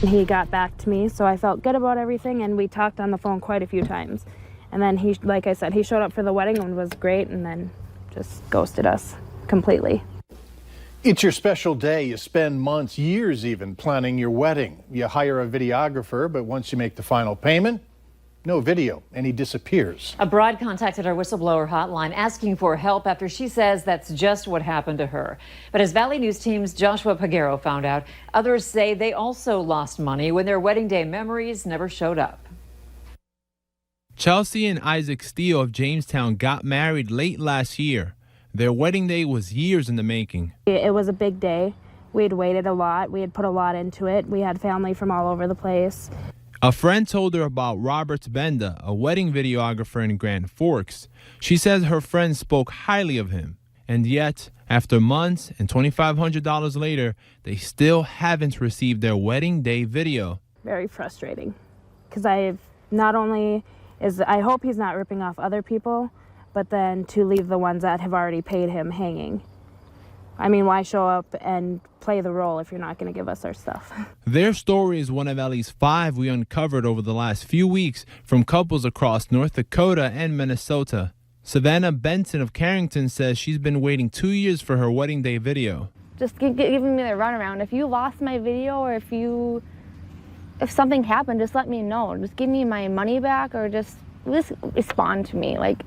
He got back to me, so I felt good about everything, and we talked on the phone quite a few times. And then he, like I said, he showed up for the wedding and was great, and then just ghosted us completely. It's your special day. You spend months, years even, planning your wedding. You hire a videographer, but once you make the final payment, no video, and he disappears. A bride contacted our whistleblower hotline asking for help after she says that's just what happened to her. But as Valley News Team's Joshua Pagero found out, others say they also lost money when their wedding day memories never showed up. Chelsea and Isaac Steele of Jamestown got married late last year. Their wedding day was years in the making. It was a big day. We had waited a lot. We had put a lot into it. We had family from all over the place. A friend told her about Robert Benda, a wedding videographer in Grand Forks. She says her friend spoke highly of him. And yet, after months and $2,500 later, they still haven't received their wedding day video. Very frustrating. Because I hope he's not ripping off other people, but then to leave the ones that have already paid him hanging. I mean, why show up and play the role if you're not going to give us our stuff? Their story is one of at least 5 we uncovered over the last few weeks from couples across North Dakota and Minnesota. Savannah Benson of Carrington says she's been waiting 2 years for her wedding day video. Just giving me the runaround. If you lost my video or if something happened, just let me know. Just give me my money back or just respond to me. Like,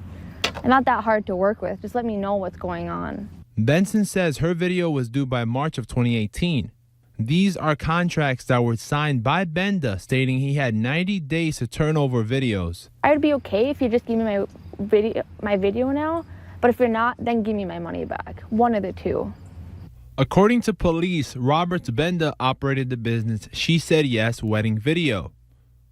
I'm not that hard to work with. Just let me know what's going on. Benson says her video was due by March of 2018. These are contracts that were signed by Benda stating he had 90 days to turn over videos. I would be okay if you just give me my video now, but if you're not, then give me my money back. One of the two. According to police, Robert Benda operated the business She Said Yes wedding video.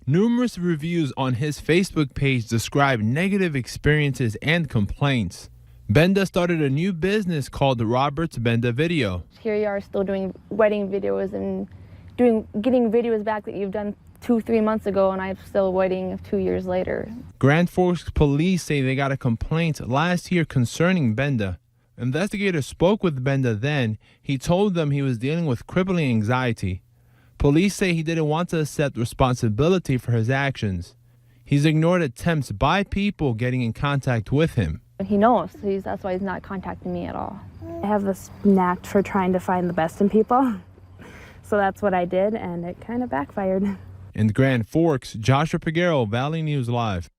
Numerous reviews on his Facebook page describe negative experiences and complaints. Benda started a new business called Robert Benda Video. Here you are still doing wedding videos and getting videos back that you've done 2-3 months ago, and I'm still waiting 2 years later. Grand Forks police say they got a complaint last year concerning Benda. Investigators spoke with Benda then. He told them he was dealing with crippling anxiety. Police say he didn't want to accept responsibility for his actions. He's ignored attempts by people getting in contact with him. He knows, so that's why he's not contacting me at all. I have this knack for trying to find the best in people. So that's what I did, and it kind of backfired. In Grand Forks, Joshua Pagero, Valley News Live.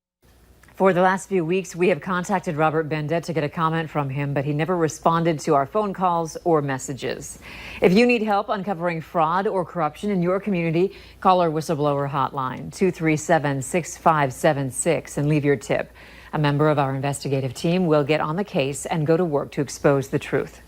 For the last few weeks, we have contacted Robert Benda to get a comment from him, but he never responded to our phone calls or messages. If you need help uncovering fraud or corruption in your community, call our whistleblower hotline, 237-6576, and leave your tip. A member of our investigative team will get on the case and go to work to expose the truth.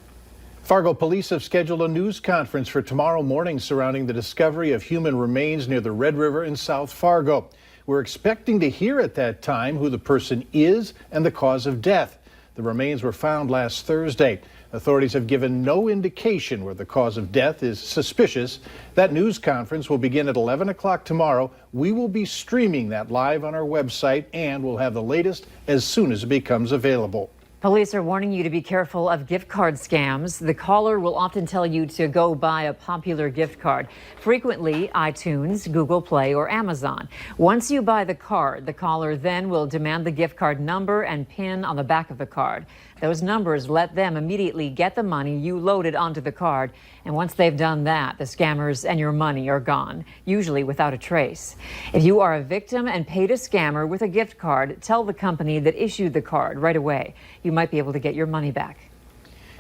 Fargo police have scheduled a news conference for tomorrow morning surrounding the discovery of human remains near the Red River in South Fargo. We're expecting to hear at that time who the person is and the cause of death. The remains were found last Thursday. Authorities have given no indication where the cause of death is suspicious. That news conference will begin at 11 o'clock tomorrow. We will be streaming that live on our website, and we'll have the latest as soon as it becomes available. Police are warning you to be careful of gift card scams. The caller will often tell you to go buy a popular gift card, frequently iTunes, Google Play, or Amazon. Once you buy the card, the caller then will demand the gift card number and PIN on the back of the card. Those numbers let them immediately get the money you loaded onto the card. And once they've done that, the scammers and your money are gone, usually without a trace. If you are a victim and paid a scammer with a gift card, tell the company that issued the card right away. You might be able to get your money back.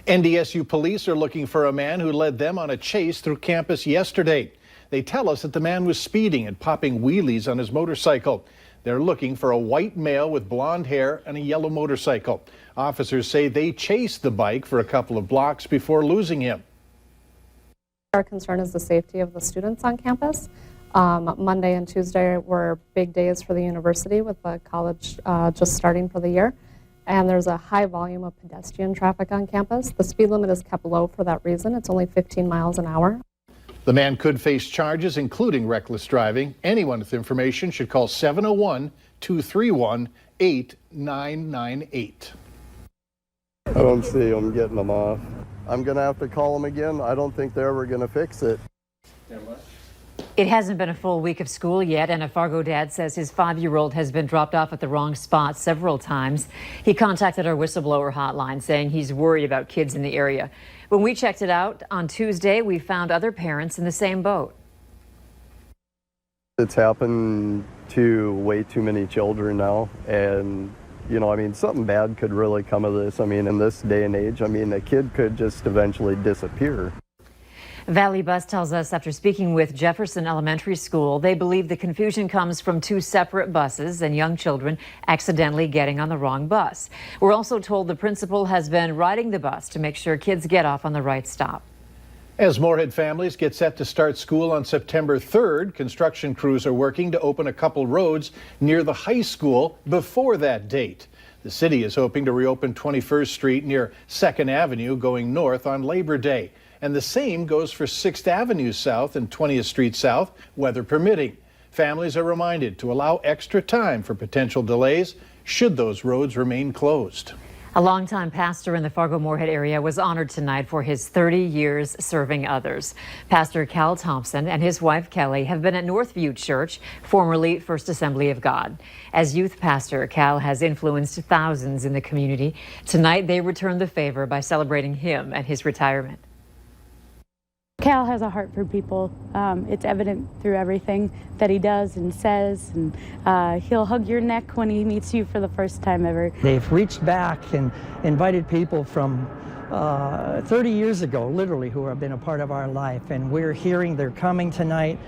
NDSU police are looking for a man who led them on a chase through campus yesterday. They tell us that the man was speeding and popping wheelies on his motorcycle. They're looking for a white male with blonde hair and a yellow motorcycle. Officers say they chased the bike for a couple of blocks before losing him. Our concern is the safety of the students on campus. Monday and Tuesday were big days for the university with the college just starting for the year. And there's a high volume of pedestrian traffic on campus. The speed limit is kept low for that reason. It's only 15 miles an hour. The man could face charges, including reckless driving. Anyone with information should call 701-231-8998. I don't see them getting them off. I'm going to have to call them again. I don't think they're ever going to fix it. It hasn't been a full week of school yet, and a Fargo dad says his 5-year-old has been dropped off at the wrong spot several times. He contacted our whistleblower hotline saying he's worried about kids in the area. When we checked it out on Tuesday, we found other parents in the same boat. It's happened to way too many children now, and something bad could really come of this. In this day and age, a kid could just eventually disappear. Valley Bus tells us after speaking with Jefferson Elementary School, they believe the confusion comes from 2 separate buses and young children accidentally getting on the wrong bus. We're also told the principal has been riding the bus to make sure kids get off on the right stop. As Moorhead families get set to start school on September 3rd, construction crews are working to open a couple roads near the high school before that date. The city is hoping to reopen 21st Street near 2nd Avenue going north on Labor Day. And the same goes for 6th Avenue South and 20th Street South, weather permitting. Families are reminded to allow extra time for potential delays should those roads remain closed. A longtime pastor in the Fargo-Moorhead area was honored tonight for his 30 years serving others. Pastor Cal Thompson and his wife Kelly have been at Northview Church, formerly First Assembly of God. As youth pastor, Cal has influenced thousands in the community. Tonight they returned the favor by celebrating him and his retirement. Cal has a heart for people. It's evident through everything that he does and says, and he'll hug your neck when he meets you for the first time ever. They've reached back and invited people from 30 years ago, literally, who have been a part of our life, and we're hearing they're coming tonight.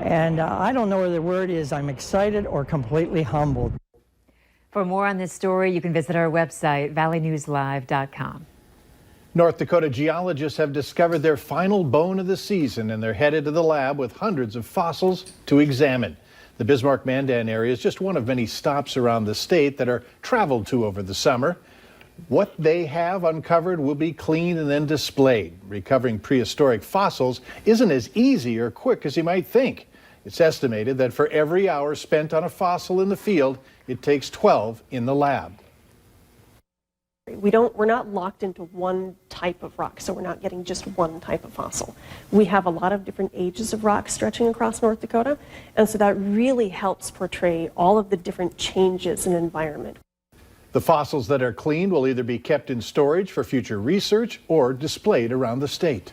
And I don't know where the word is. I'm excited or completely humbled. For more on this story, you can visit our website, valleynewslive.com. North Dakota geologists have discovered their final bone of the season, and they're headed to the lab with hundreds of fossils to examine. The Bismarck-Mandan area is just one of many stops around the state that are traveled to over the summer. What they have uncovered will be cleaned and then displayed. Recovering prehistoric fossils isn't as easy or quick as you might think. It's estimated that for every hour spent on a fossil in the field, it takes 12 in the lab. We're not locked into one type of rock, so we're not getting just one type of fossil. We have a lot of different ages of rock stretching across North Dakota, and so that really helps portray all of the different changes in environment. The fossils that are cleaned will either be kept in storage for future research or displayed around the state.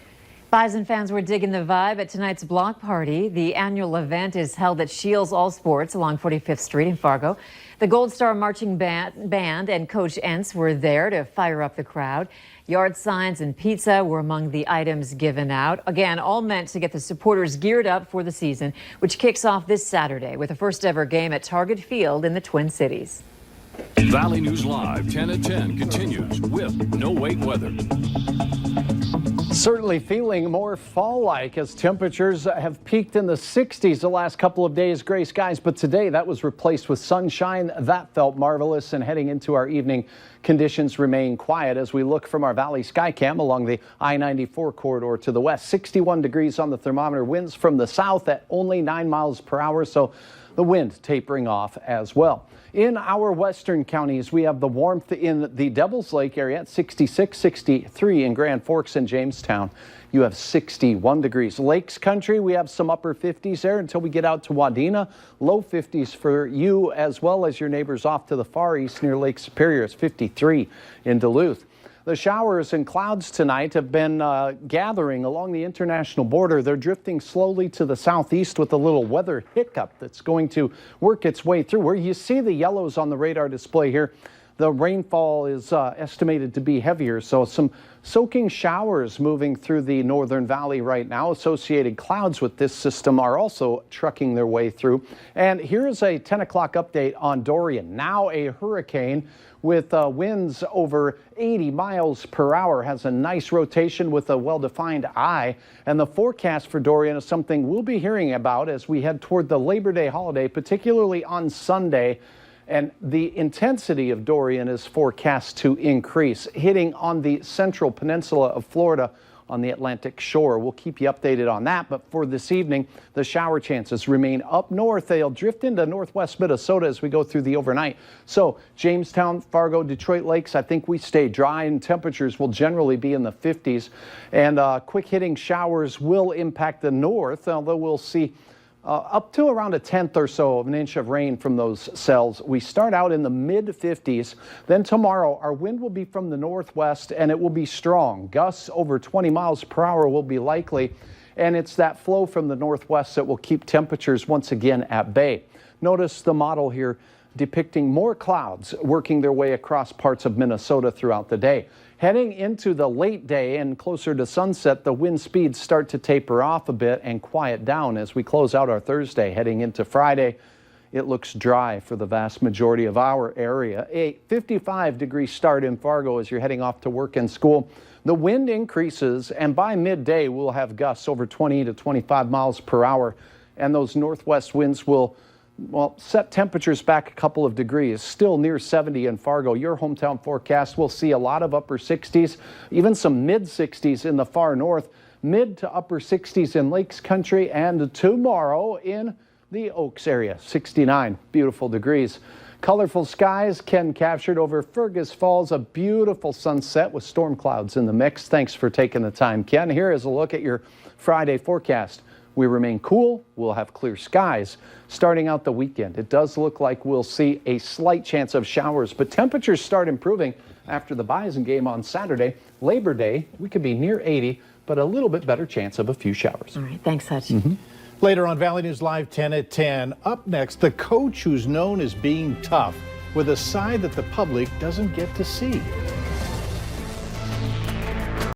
Bison fans were digging the vibe at tonight's block party. The annual event is held at Shields All Sports along 45th Street in Fargo. The Gold Star Marching Band and Coach Entz were there to fire up the crowd. Yard signs and pizza were among the items given out. Again, all meant to get the supporters geared up for the season, which kicks off this Saturday with the first ever game at Target Field in the Twin Cities. Valley News Live 10 at 10 continues with No Wait Weather. Certainly feeling more fall-like as temperatures have peaked in the 60s the last couple of days. Gray skies, but today that was replaced with sunshine. That felt marvelous, and heading into our evening, conditions remain quiet as we look from our Valley Skycam along the I-94 corridor to the west. 61 degrees on the thermometer, winds from the south at only 9 miles per hour, so the wind tapering off as well. In our western counties, we have the warmth in the Devil's Lake area at 66, 63 in Grand Forks and Jamestown. You have 61 degrees. Lakes country, we have some upper 50s there until we get out to Wadena. Low 50s for you as well as your neighbors off to the far east near Lake Superior. It's 53 in Duluth. The showers and clouds tonight have been gathering along the international border. They're drifting slowly to the southeast with a little weather hiccup that's going to work its way through. Where you see the yellows on the radar display here, the rainfall is estimated to be heavier, so some soaking showers moving through the northern valley right now. Associated clouds with this system are also trucking their way through. And here's a 10 o'clock update on Dorian, now a hurricane with winds over 80 miles per hour, has a nice rotation with a well-defined eye. And the forecast for Dorian is something we'll be hearing about as we head toward the Labor Day holiday, particularly on Sunday. And the intensity of Dorian is forecast to increase, hitting on the central peninsula of Florida on the Atlantic shore. We'll keep you updated on that. But for this evening, the shower chances remain up north. They'll drift into northwest Minnesota as we go through the overnight. So Jamestown, Fargo, Detroit Lakes, I think we stay dry and temperatures will generally be in the 50s. And quick hitting showers will impact the north, although we'll see up to around a tenth or so of an inch of rain from those cells. We start out in the mid 50s. Then tomorrow, our wind will be from the northwest and it will be strong. Gusts over 20 miles per hour will be likely. And it's that flow from the northwest that will keep temperatures once again at bay. Notice the model here depicting more clouds working their way across parts of Minnesota throughout the day. Heading into the late day and closer to sunset, the wind speeds start to taper off a bit and quiet down as we close out our Thursday. Heading into Friday, it looks dry for the vast majority of our area. A 55-degree start in Fargo as you're heading off to work and school. The wind increases, and by midday, we'll have gusts over 20 to 25 miles per hour, and those northwest winds will set temperatures back a couple of degrees, still near 70 in Fargo. Your hometown forecast will see a lot of upper 60s, even some mid 60s in the far north, mid to upper 60s in Lakes Country, and tomorrow in the Oaks area, 69 beautiful degrees. Colorful skies, Ken captured over Fergus Falls, a beautiful sunset with storm clouds in the mix. Thanks for taking the time, Ken. Here is a look at your Friday forecast. We remain cool. We'll have clear skies starting out the weekend. It does look like we'll see a slight chance of showers, but temperatures start improving after the Bison game on Saturday. Labor Day, we could be near 80, but a little bit better chance of a few showers. All right, thanks, Hutch. Later on Valley News Live 10 at 10. Up next, the coach who's known as being tough with a side that the public doesn't get to see.